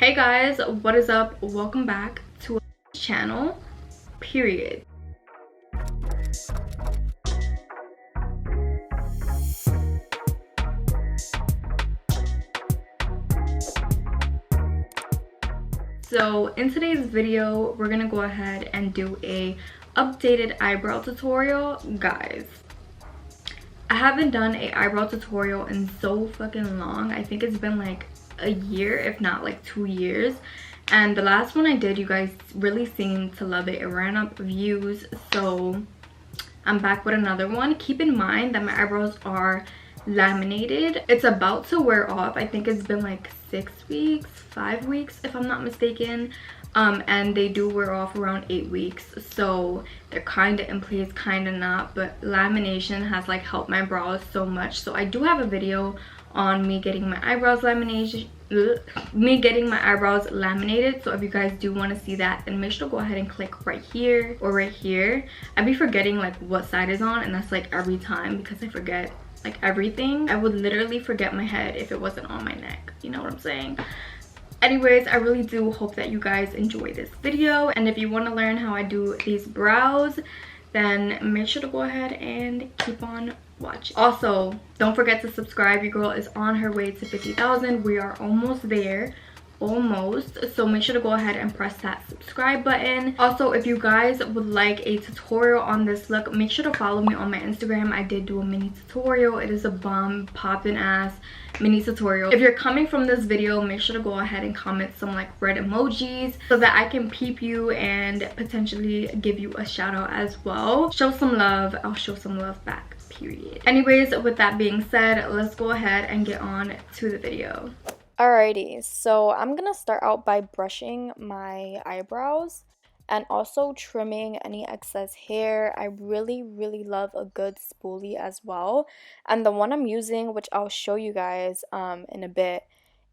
Hey guys, what is up? Welcome back to our channel, period. So in today's video, we're gonna go ahead and do a updated eyebrow tutorial. Guys, I haven't done a eyebrow tutorial in so fucking long. I think it's been like a year, if not like 2 years. And the last one I did, you guys really seemed to love it. It ran up views, so I'm back with another one. Keep in mind that my eyebrows are laminated. It's about to wear off. I think it's been like 6 weeks, 5 weeks if I'm not mistaken. And they do wear off around 8 weeks, so they're kind of in place, kind of not. But lamination has like helped my brows so much. So I do have a video on me getting my eyebrows laminated. So if you guys do want to see that, then make sure to go ahead and click right here or right here. I'd be forgetting like what side is on, and that's like every time because I forget like everything. I would literally forget my head if it wasn't on my neck, you know what I'm saying? Anyways, I really do hope that you guys enjoy this video, and if you want to learn how I do these brows, then make sure to go ahead and keep on watching. Also, don't forget to subscribe. Your girl is on her way to 50,000. We are almost there, so make sure to go ahead and press that subscribe button. Also, if you guys would like a tutorial on this look, make sure to follow me on my Instagram. I did do a mini tutorial. It is a bomb poppin' ass mini tutorial. If you're coming from this video, make sure to go ahead and comment some like red emojis so that I can peep you and potentially give you a shout out as well. Show some love. I'll show some love back, period. Anyways, with that being said, let's go ahead and get on to the video. Alrighty, so I'm gonna start out by brushing my eyebrows and also trimming any excess hair. I really love a good spoolie as well, and the one I'm using, which I'll show you guys in a bit,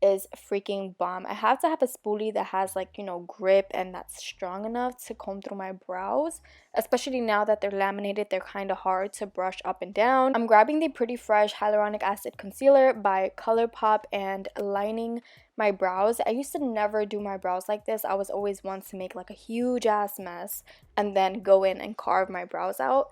is freaking bomb. I have to have a spoolie that has like, you know, grip and that's strong enough to comb through my brows, especially now that they're laminated. They're kind of hard to brush up and down. I'm grabbing the Pretty Fresh Hylaronic Acid Concealer by ColourPop and lining my brows. I used to never do my brows like this. I was always one to make like a huge ass mess and then go in and carve my brows out.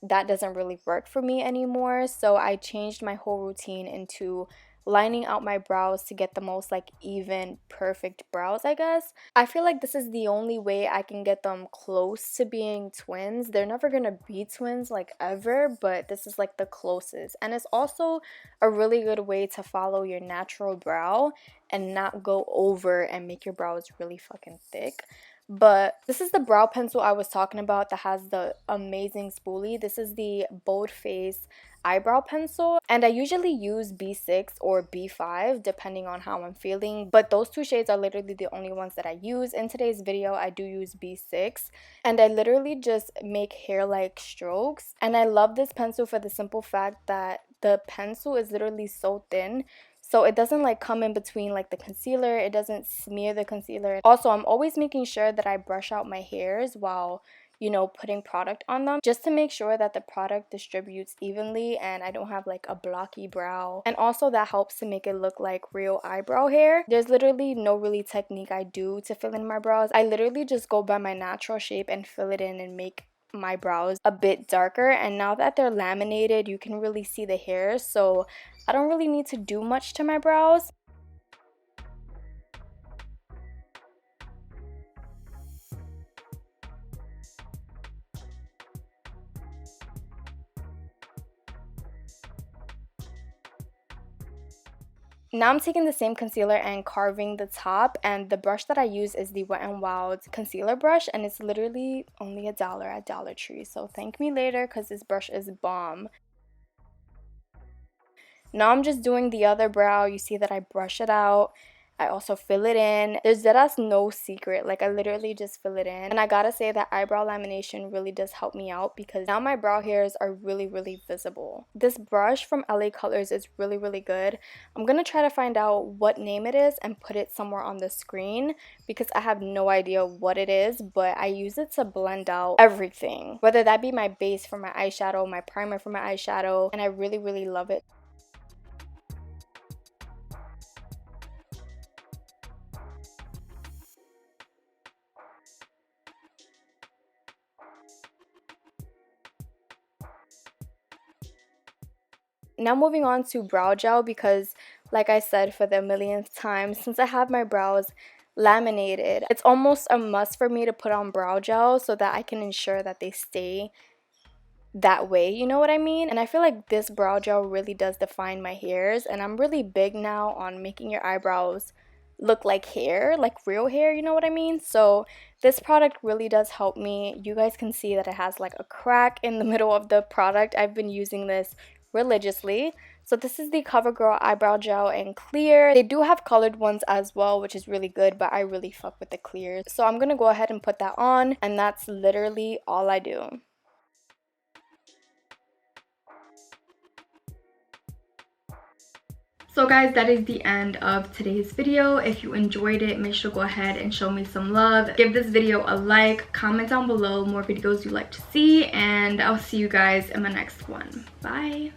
That doesn't really work for me anymore, so I changed my whole routine into lining out my brows to get the most like even perfect brows, I guess. I feel like this is the only way I can get them close to being twins. They're never gonna be twins like ever, but this is like the closest, and it's also a really good way to follow your natural brow and not go over and make your brows really fucking thick. But this is the brow pencil I was talking about that has the amazing spoolie. This is the Bold Face eyebrow pencil, and I usually use B6 or B5 depending on how I'm feeling, but those two shades are literally the only ones that I use. In today's video, I do use B6, and I literally just make hair-like strokes. And I love this pencil for the simple fact that the pencil is literally so thin, so it doesn't like come in between like the concealer. It doesn't smear the concealer. Also, I'm always making sure that I brush out my hairs while, you know, putting product on them, just to make sure that the product distributes evenly and I don't have like a blocky brow. And also that helps to make it look like real eyebrow hair. There's literally no really technique I do to fill in my brows. I literally just go by my natural shape and fill it in and make my brows a bit darker. And now that they're laminated, you can really see the hairs, so I don't really need to do much to my brows. Now I'm taking the same concealer and carving the top, and the brush that I use is the Wet n Wild concealer brush, and it's literally only $1 at Dollar Tree, so thank me later because this brush is bomb. Now I'm just doing the other brow. You see that I brush it out. I also fill it in. There's deadass no secret. Like, I literally just fill it in. And I gotta say that eyebrow lamination really does help me out because now my brow hairs are really visible. This brush from LA Colors is really good. I'm gonna try to find out what name it is and put it somewhere on the screen because I have no idea what it is, but I use it to blend out everything. Whether that be my base for my eyeshadow, my primer for my eyeshadow, and I really love it. Now moving on to brow gel, because like I said for the millionth time, since I have my brows laminated, it's almost a must for me to put on brow gel so that I can ensure that they stay that way, you know what I mean? And I feel like this brow gel really does define my hairs, and I'm really big now on making your eyebrows look like hair, like real hair, you know what I mean? So this product really does help me. You guys can see that it has like a crack in the middle of the product. I've been using this religiously. So this is the Covergirl eyebrow gel in clear. They do have colored ones as well, which is really good, but I really fuck with the clear. So I'm gonna go ahead and put that on, and that's literally all I do. So guys, that is the end of today's video. If you enjoyed it, make sure to go ahead and show me some love. Give this video a like, comment down below more videos you'd like to see, and I'll see you guys in my next one. Bye.